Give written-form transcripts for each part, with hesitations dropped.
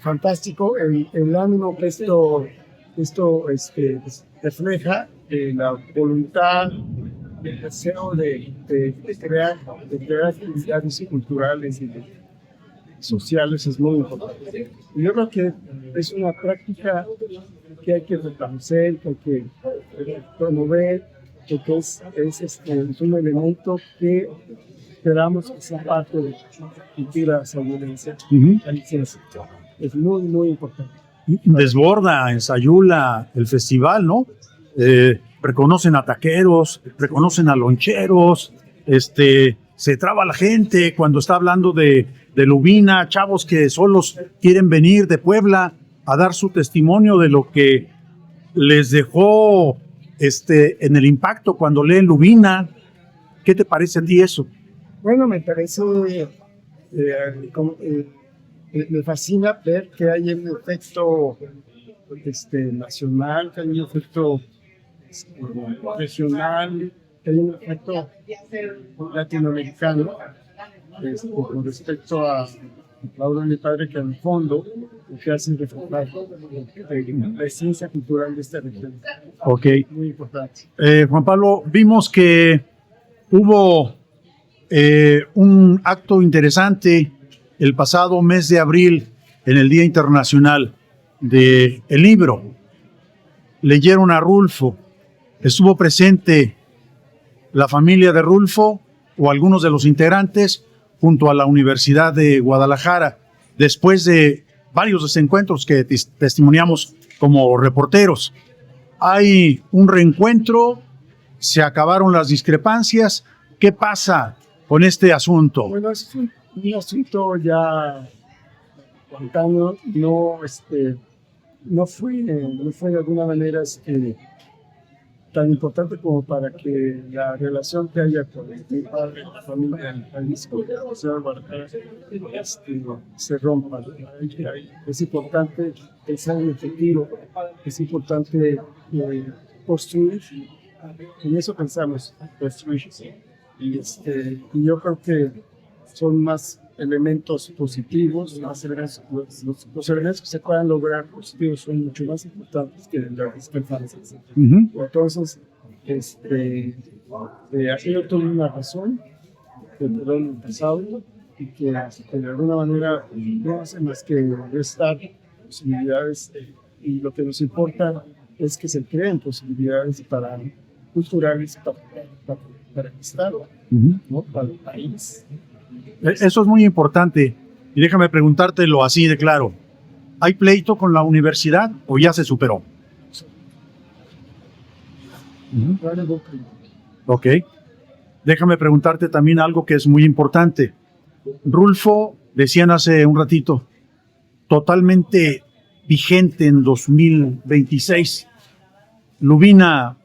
fantástico el ánimo que esto refleja, la voluntad, el deseo de crear actividades culturales y sociales es muy importante. Y yo creo que es una práctica que hay que fortalecer, que hay que promover, porque es un elemento que esperamos que sea parte de la cultura salvadoreña. Es muy, muy importante. Desborda en Sayula el festival, ¿no? Reconocen a taqueros, reconocen a loncheros, se traba la gente cuando está hablando de Lubina, chavos que solos quieren venir de Puebla a dar su testimonio de lo que les dejó en el impacto cuando leen Lubina. ¿Qué te parece a ti eso? Bueno, me parece, me fascina ver que hay un efecto nacional, que hay un efecto regional, que hay un efecto latinoamericano con respecto a la obra de mi padre, que en el fondo lo que hace es reflejar la esencia cultural de esta región. Ok. Muy importante. Juan Pablo, vimos que hubo un acto interesante el pasado mes de abril en el Día Internacional del Libro. Leyeron a Rulfo. Estuvo presente la familia de Rulfo o algunos de los integrantes junto a la Universidad de Guadalajara, después de varios desencuentros que testimoniamos como reporteros. Hay un reencuentro, se acabaron las discrepancias. ¿Qué pasa con este asunto? Bueno, es un asunto ya contando, no fue de alguna manera tan importante como para que la relación que haya con mi padre, la familia, el país, con la ciudad de Guadalajara, se rompa. Es importante pensar en el futuro, es importante construir, en eso pensamos, construir. Y yo creo que son más elementos positivos, más elementos, los elementos que se puedan lograr positivos son mucho más importantes que las discrepancias. Entonces, yo tuve una razón que quedó en el pasado y que de alguna manera no hace más que restar posibilidades, y lo que nos importa es que se creen posibilidades culturales para el Estado, ¿no? Para el país. Eso es muy importante. Y déjame preguntártelo así de claro. ¿Hay pleito con la universidad o ya se superó? Ok. Déjame preguntarte también algo que es muy importante. Rulfo, decían hace un ratito, totalmente vigente en 2026. Lubina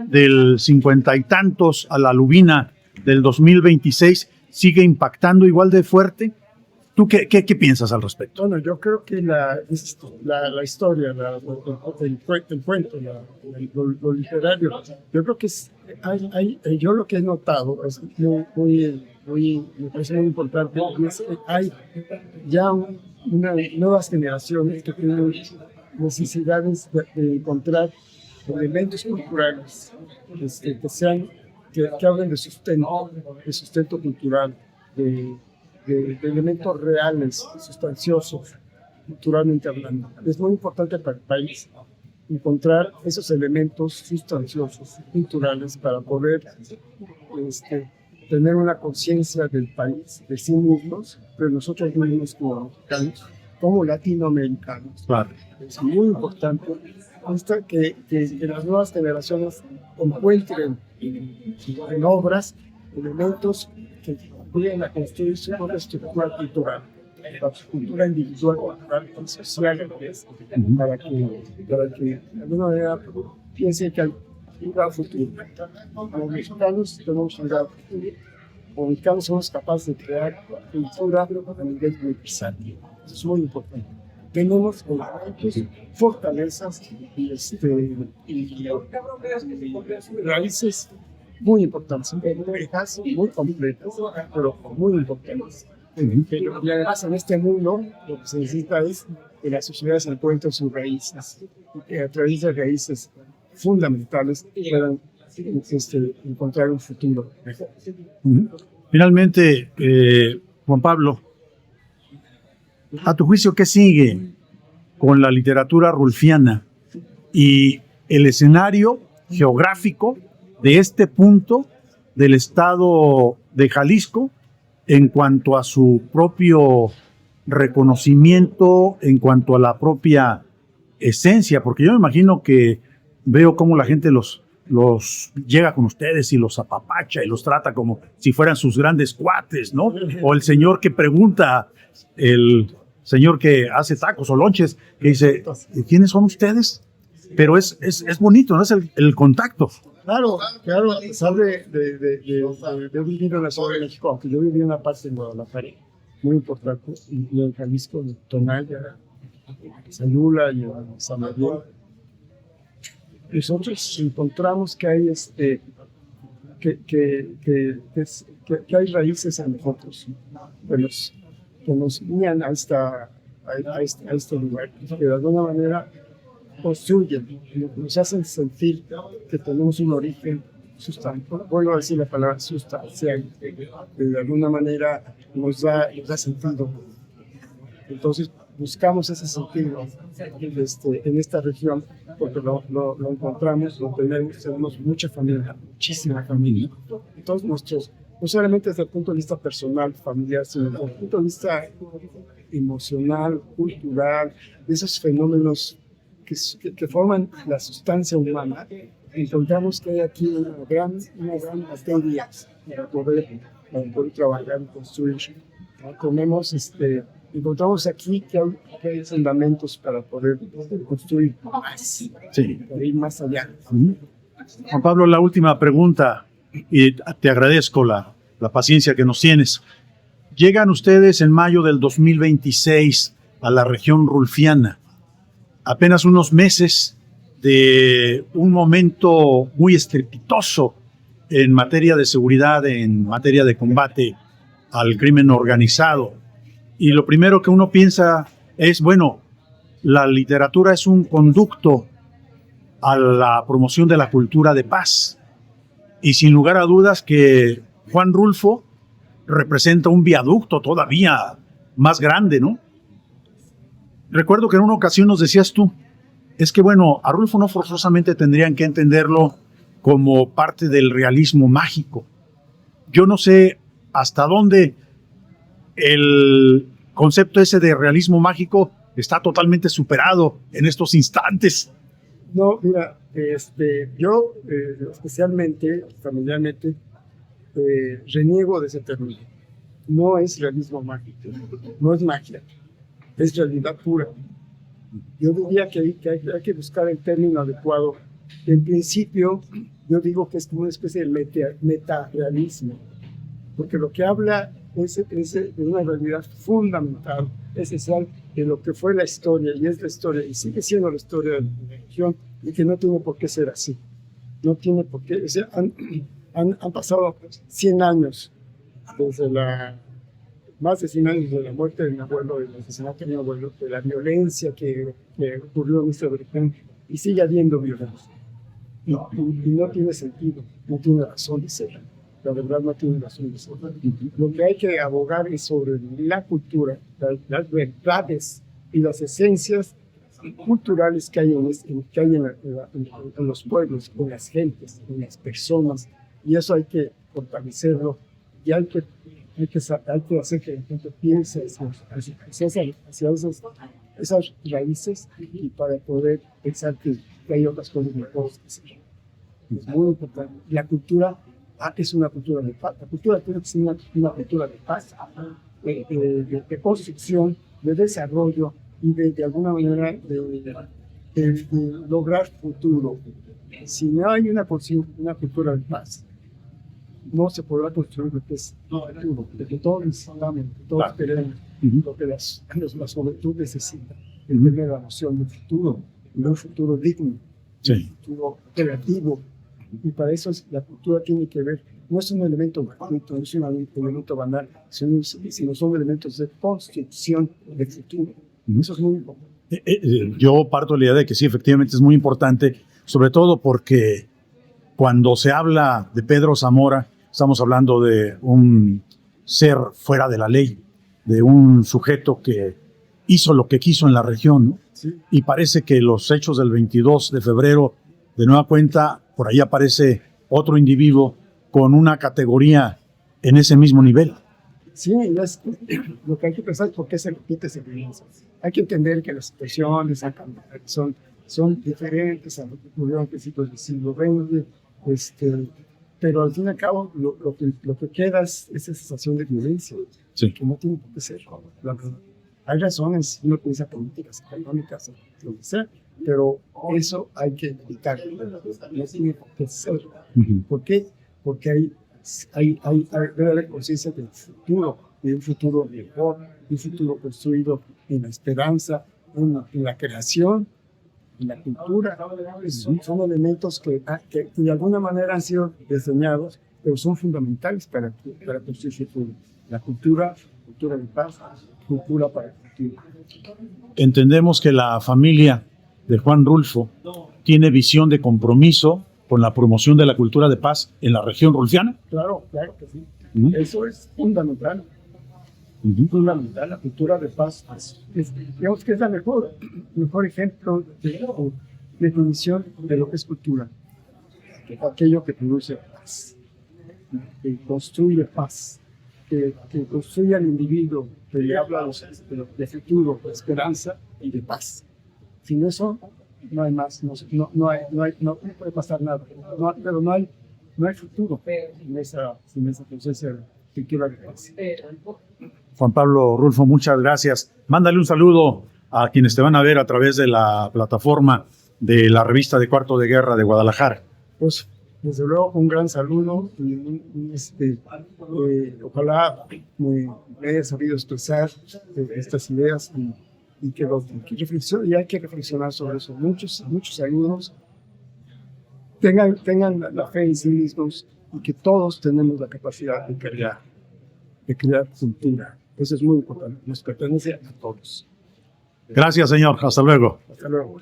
del 50 y tantos a la Lubina del 2026 sigue impactando igual de fuerte. ¿Tú qué piensas al respecto? Bueno, yo creo que la historia, el cuento, lo literario, yo creo que yo lo que he notado es me parece muy importante, es que hay ya nuevas generaciones que tienen necesidades de encontrar elementos culturales que hablen de sustento cultural, de elementos reales, sustanciosos, culturalmente hablando. Es muy importante para el país encontrar esos elementos sustanciosos, culturales, para poder tener una conciencia del país, de sí mismos, pero nosotros mismos como mexicanos, como latinoamericanos. Claro. Es muy importante que las nuevas generaciones encuentren en obras elementos que ayuden a construir su propia estructura cultural, su cultura individual, cultural y social, para que de alguna manera piensen que hay un gran futuro. Como mexicanos tenemos un gran futuro. Como mexicanos somos capaces de crear cultura a nivel universal. Eso es muy importante. Tenemos elementos, fortalezas y raíces muy importantes, complejas, muy completas, pero muy importantes. Pero, y además en este mundo lo que se necesita es que las sociedades encuentren sus raíces, y que a través de raíces fundamentales puedan encontrar un futuro mejor. Finalmente, Juan Pablo, a tu juicio, ¿qué sigue con la literatura rulfiana y el escenario geográfico de este punto del estado de Jalisco en cuanto a su propio reconocimiento, en cuanto a la propia esencia? Porque yo me imagino que veo cómo la gente los llega con ustedes y los apapacha y los trata como si fueran sus grandes cuates, ¿no? O el señor que pregunta, el señor que hace tacos o lonches, que dice, ¿quiénes son ustedes? Pero es bonito, ¿no? Es el contacto. Claro, a pesar de vivir en la Ciudad de México, aunque yo viví en una parte de Guadalajara muy importante, y en Jalisco, en Tonaya, Sayula y en San Miguel, nosotros encontramos que hay que hay raíces en nosotros que nos guían a este lugar, que de alguna manera construyen, nos hacen sentir que tenemos un origen sustancial, vuelvo a decir la palabra sustancial, que de alguna manera nos da sentido. Entonces buscamos ese sentido en esta región, porque lo encontramos, lo tenemos mucha familia, muchísima familia. Entonces no solamente desde el punto de vista personal, familiar, sino desde el punto de vista emocional, cultural, de esos fenómenos que forman la sustancia humana, encontramos que hay aquí una gran materia para poder trabajar y construir. Encontramos aquí que hay fundamentos para poder construir más, para ir más allá. Juan Pablo, la última pregunta, y te agradezco la paciencia que nos tienes. Llegan ustedes en mayo del 2026 a la región rulfiana, apenas unos meses de un momento muy estrepitoso en materia de seguridad, en materia de combate al crimen organizado. Y lo primero que uno piensa es, bueno, la literatura es un conducto a la promoción de la cultura de paz. Y sin lugar a dudas que Juan Rulfo representa un viaducto todavía más grande, ¿no? Recuerdo que en una ocasión nos decías tú, es que bueno, a Rulfo no forzosamente tendrían que entenderlo como parte del realismo mágico. Yo no sé hasta dónde el concepto ese de realismo mágico está totalmente superado en estos instantes. No, mira, yo especialmente, familiarmente, reniego de ese término. No es realismo mágico, no es magia, es realidad pura. Yo diría que hay que buscar el término adecuado. En principio, yo digo que es como una especie de metarealismo, porque lo que habla es de una realidad fundamental, esencial, de lo que fue la historia, y es la historia, y sigue siendo la historia de la religión, y que no tiene por qué ser así. No tiene por qué. O sea, han pasado 100 años, más de 100 años desde la muerte de mi abuelo, del asesinato de mi abuelo, de la violencia que ocurrió en nuestra región, y sigue habiendo violencia. Y no tiene sentido, no tiene razón de ser. La verdad no tiene razón de ser. Lo que hay que abogar es sobre la cultura, las verdades y las esencias culturales que hay en los pueblos, en las gentes, en las personas, y eso hay que fortalecerlo, y hay que hacer que la gente piense hacia esas raíces, y para poder pensar que hay otras cosas mejores que hacer. Es muy importante. La cultura es una cultura de paz. La cultura tiene que ser una cultura de paz, de construcción, de desarrollo y de alguna manera de lograr futuro. Si no hay una cultura de paz, no se podrá construir lo que es futuro, lo que todos necesitamos, lo que todos queremos, lo que la juventud necesita, tener la noción de futuro, de un futuro digno, un futuro creativo. Y para eso la cultura tiene que ver no es un elemento gratuito, no es un elemento banal, sino son elementos de construcción del futuro. Eso es muy importante. Yo parto de la idea de que sí, efectivamente es muy importante, sobre todo porque cuando se habla de Pedro Zamora, estamos hablando de un ser fuera de la ley, de un sujeto que hizo lo que quiso en la región, ¿no? Sí. Y parece que los hechos del 22 de febrero, de nueva cuenta, por ahí aparece otro individuo con una categoría en ese mismo nivel. Sí, es lo que hay que pensar es por qué se repite esa violencia. Hay que entender que las situaciones son diferentes a lo que ocurrió a principios del siglo XX, pero al fin y al cabo lo que queda es esa sensación de violencia, Sí. que no tiene por qué ser. Hay razones, uno piensa políticas, económicas, lo que sea, pero eso hay que evitarlo. No tiene por qué ser. Uh-huh. ¿Por qué? Porque debe haber conciencia del futuro, de un futuro mejor, un futuro construido en la esperanza, en la creación, en la cultura. Son elementos que de alguna manera han sido diseñados, pero son fundamentales para construir el futuro. La cultura de paz, cultura para el futuro. Entendemos que la familia de Juan Rulfo tiene visión de compromiso con la promoción de la cultura de paz en la región rulfiana. Claro que sí. Uh-huh. Eso es fundamental. Fundamental, la cultura de paz. Digamos que es el mejor ejemplo de definición de lo que es cultura. Aquello que produce paz, que construye paz, que construye al individuo, que le habla de futuro, de esperanza y de paz. Sin eso no hay más, no puede pasar nada. Pero no hay futuro sin esa conciencia de cultura de paz. Juan Pablo Rulfo, muchas gracias. Mándale un saludo a quienes te van a ver a través de la plataforma de la revista de Cuarto de Guerra de Guadalajara. Pues, desde luego, un gran saludo. Ojalá me haya sabido expresar estas ideas y que hay que reflexionar sobre eso. Muchos saludos. Tengan la fe en sí mismos y que todos tenemos la capacidad de crear cultura. Eso es muy importante. Nos pertenece a todos. Gracias, señor. Hasta luego. Hasta luego.